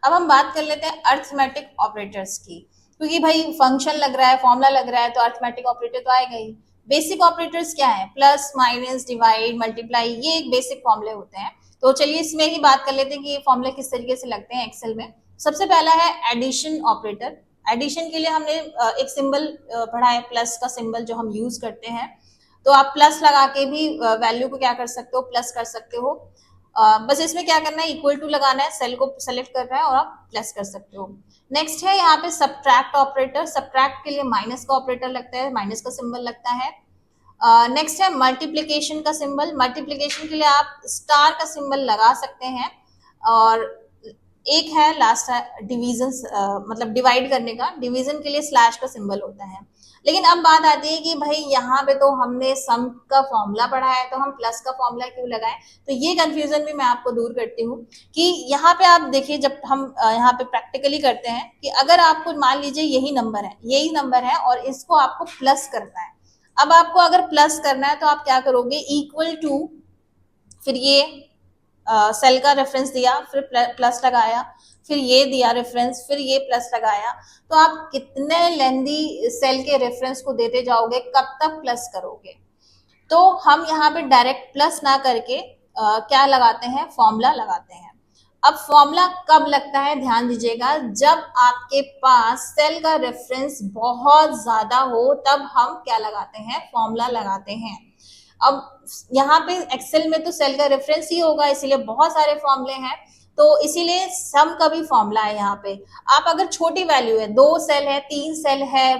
अब हम बात कर लेते हैं अर्थमेटिक ऑपरेटर्स की, क्योंकि भाई फंक्शन लग रहा है, फॉर्मूला लग रहा है, तो अर्थमेटिक ऑपरेटर तो आएगा ही। बेसिक ऑपरेटर्स क्या है? प्लस, माइनस, डिवाइड, मल्टीप्लाई, ये एक बेसिक फॉर्मूले होते हैं। तो चलिए इसमें ही बात कर लेते हैं कि ये फॉर्मूले किस तरीके से लगते हैं एक्सेल में। सबसे पहला है एडिशन ऑपरेटर। एडिशन के लिए हमने एक सिंबल पढ़ा है, प्लस का सिंबल जो हम यूज करते हैं। तो आप प्लस लगा के भी वैल्यू को क्या कर सकते हो, प्लस कर सकते हो। बस इसमें क्या करना है, इक्वल टू लगाना है, सेल को सेलेक्ट करना है और आप प्लस कर सकते हो। नेक्स्ट है यहाँ पे सब्ट्रैक्ट ऑपरेटर। सब्ट्रैक्ट के लिए माइनस का ऑपरेटर लगता है, माइनस का सिंबल लगता है। नेक्स्ट है मल्टीप्लीकेशन का सिंबल। मल्टीप्लीकेशन के लिए आप स्टार का सिंबल लगा सकते हैं। और एक है लास्ट है डिवीजन, मतलब डिवाइड करने का, डिवीजन के लिए स्लैश का सिंबल होता है। लेकिन अब बात आती है कि भाई यहाँ पे तो हमने सम का फॉर्मूला पढ़ा है, तो हम प्लस का फॉर्मूला क्यों लगाएं? तो ये कंफ्यूजन भी मैं आपको दूर करती हूँ कि यहाँ पे आप देखिए, जब हम यहाँ पे प्रैक्टिकली करते हैं कि अगर आपको मान लीजिए यही नंबर है और इसको आपको प्लस करना है। अब आपको अगर प्लस करना है तो आप क्या करोगे, इक्वल टू, फिर ये सेल का रेफरेंस दिया, फिर प्लस लगाया, फिर ये दिया रेफरेंस, फिर ये प्लस लगाया। तो आप कितने लेंदी सेल के रेफरेंस को देते जाओगे, कब तक प्लस करोगे? तो हम यहाँ पे डायरेक्ट प्लस ना करके क्या लगाते हैं, फॉर्मूला लगाते हैं। अब फॉर्मूला कब लगता है, ध्यान दीजिएगा, जब आपके पास सेल का रेफरेंस बहुत ज्यादा हो, तब हम क्या लगाते हैं, फॉर्मूला लगाते हैं। अब यहाँ पे एक्सेल में तो सेल का रेफरेंस ही होगा, इसीलिए बहुत सारे फॉर्मूले हैं, तो इसीलिए सम का भी फॉर्मूला है यहाँ पे। आप अगर छोटी वैल्यू है, 2 सेल है, 3 सेल है,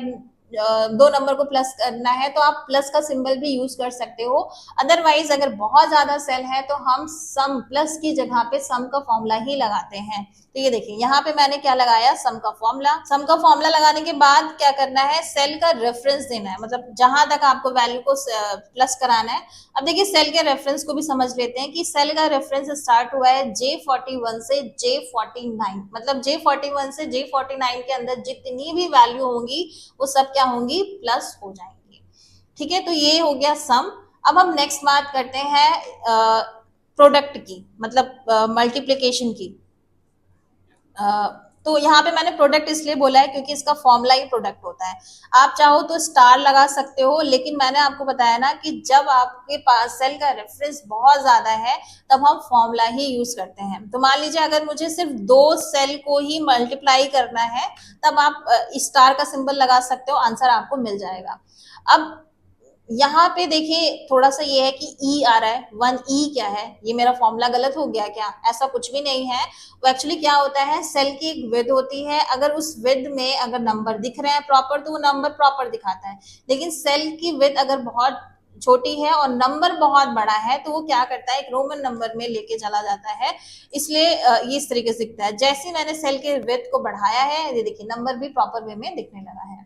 2 नंबर को प्लस करना है, तो आप प्लस का सिंबल भी यूज कर सकते हो। अदरवाइज अगर बहुत ज्यादा सेल है तो हम सम, प्लस की जगह पे सम का फॉर्मूला ही लगाते हैं। तो ये देखिए यहाँ पे मैंने क्या लगाया, सम का फॉर्मूला। सम का फॉर्मूला लगाने के बाद क्या करना है, सेल का रेफरेंस देना है, मतलब जहां तक आपको वैल्यू को प्लस कराना है। अब देखिए सेल के रेफरेंस को भी समझ लेते हैं कि सेल का रेफरेंस स्टार्ट हुआ है J41 से J49, मतलब J41 से J49 के अंदर जितनी भी वैल्यू होंगी वो सब क्या होंगी, प्लस हो जाएंगी। ठीक है, तो ये हो गया सम। अब हम नेक्स्ट बात करते हैं प्रोडक्ट की, मतलब मल्टीप्लीकेशन की। तो यहाँ पे मैंने प्रोडक्ट इसलिए बोला है क्योंकि इसका फॉर्मूला ही प्रोडक्ट होता है। आप चाहो तो स्टार लगा सकते हो, लेकिन मैंने आपको बताया ना कि जब आपके पास सेल का रेफरेंस बहुत ज्यादा है तब हम फॉर्मूला ही यूज करते हैं। तो मान लीजिए अगर मुझे सिर्फ 2 सेल को ही मल्टीप्लाई करना है, तब आप स्टार का सिंबल लगा सकते हो, आंसर आपको मिल जाएगा। अब यहाँ पे देखिए थोड़ा सा ये है कि ई आ रहा है, 1E क्या है, ये मेरा फॉर्मूला गलत हो गया क्या? ऐसा कुछ भी नहीं है। वो एक्चुअली क्या होता है, सेल की एक विड्थ होती है, अगर उस विड्थ में अगर नंबर दिख रहे हैं प्रॉपर तो वो नंबर प्रॉपर दिखाता है। लेकिन सेल की विड्थ अगर बहुत छोटी है और नंबर बहुत बड़ा है तो वो क्या करता है, एक रोमन नंबर में लेके चला जाता है। इसलिए ये इस तरीके से दिखता है। जैसे मैंने सेल के विड्थ को बढ़ाया है, ये देखिए नंबर भी प्रॉपर वे में दिखने लगा है।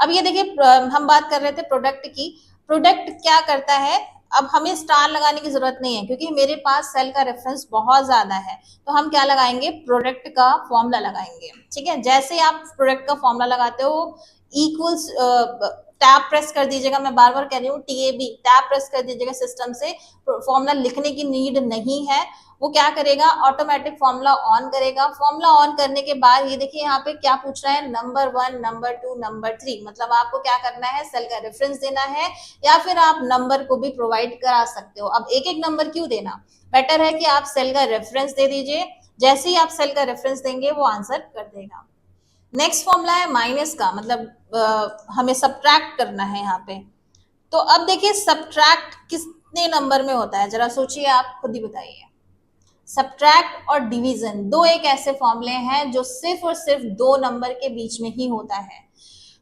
अब ये देखिए हम बात कर रहे थे प्रोडक्ट की। प्रोडक्ट क्या करता है, अब हमें स्टार लगाने की जरूरत नहीं है क्योंकि मेरे पास सेल का रेफरेंस बहुत ज्यादा है। तो हम क्या लगाएंगे, प्रोडक्ट का फॉर्मूला लगाएंगे। ठीक है, जैसे ही आप प्रोडक्ट का फॉर्मूला लगाते हो, इक्वल्स, टैब प्रेस कर दीजिएगा, मैं बार बार कह रही हूँ टीएबी, टैब प्रेस कर दीजिएगा सिस्टम से, फॉर्मूला लिखने की नीड नहीं है। वो क्या करेगा, ऑटोमेटिक फॉर्मूला ऑन करेगा। फॉर्मूला ऑन करने के बाद ये देखिए यहाँ पे क्या पूछ रहा है, नंबर 1, नंबर 2, नंबर 3, मतलब आपको क्या करना है, सेल का रेफरेंस देना है, या फिर आप नंबर को भी प्रोवाइड करा सकते हो। अब एक एक नंबर क्यों देना, बेटर है कि आप सेल का रेफरेंस दे दीजिए। जैसे ही आप सेल का रेफरेंस देंगे वो आंसर कर देगा। नेक्स्ट फॉर्मूला है माइनस का, मतलब हमें सब्ट्रैक्ट करना है यहाँ पे। तो अब देखिए सब्ट्रैक्ट कितने नंबर में होता है, जरा सोचिए, आप खुद ही बताइए। सब्ट्रैक्ट और डिवीजन दो एक ऐसे फॉर्मूले हैं जो सिर्फ और सिर्फ 2 नंबर के बीच में ही होता है।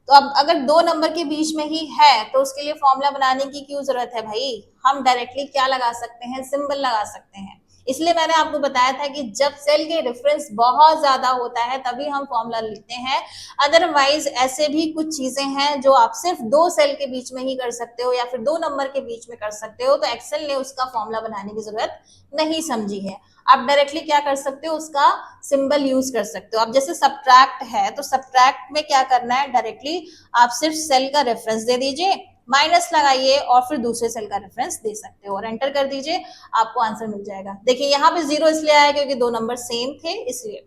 तो अब अगर 2 नंबर के बीच में ही है तो उसके लिए फॉर्मूला बनाने की क्यों जरूरत है भाई, हम डायरेक्टली क्या लगा सकते हैं, सिंबल लगा सकते हैं। इसलिए मैंने आपको बताया था कि जब सेल के रेफरेंस बहुत ज्यादा होता है तभी हम फॉर्मूला लिखते हैं। अदरवाइज ऐसे भी कुछ चीजें हैं जो आप सिर्फ 2 सेल के बीच में ही कर सकते हो या फिर 2 नंबर के बीच में कर सकते हो, तो एक्सेल ने उसका फॉर्मूला बनाने की जरूरत नहीं समझी है। आप डायरेक्टली क्या कर सकते हो, उसका सिंबल यूज कर सकते हो। अब जैसे सब्ट्रैक्ट है तो सब्ट्रैक्ट में क्या करना है, डायरेक्टली आप सिर्फ सेल का रेफरेंस दे दीजिए, माइनस लगाइए और फिर दूसरे सेल का रेफरेंस दे सकते हो और एंटर कर दीजिए, आपको आंसर मिल जाएगा। देखिए यहाँ पे 0 इसलिए आया क्योंकि 2 नंबर सेम थे इसलिए।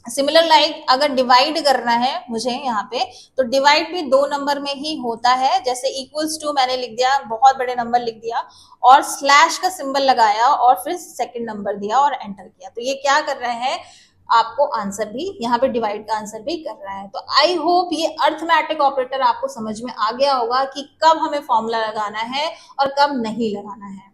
सिमिलर लाइक अगर डिवाइड करना है मुझे यहाँ पे, तो डिवाइड भी 2 नंबर में ही होता है। जैसे इक्वल्स टू मैंने लिख दिया, बहुत बड़े नंबर लिख दिया और स्लैश का सिंबल लगाया और फिर सेकंड नंबर दिया और एंटर किया, तो ये क्या कर रहे हैं, आपको आंसर भी यहाँ पे डिवाइड का आंसर भी कर रहा है। तो आई होप ये अर्थमेटिक ऑपरेटर आपको समझ में आ गया होगा कि कब हमें फॉर्मूला लगाना है और कब नहीं लगाना है।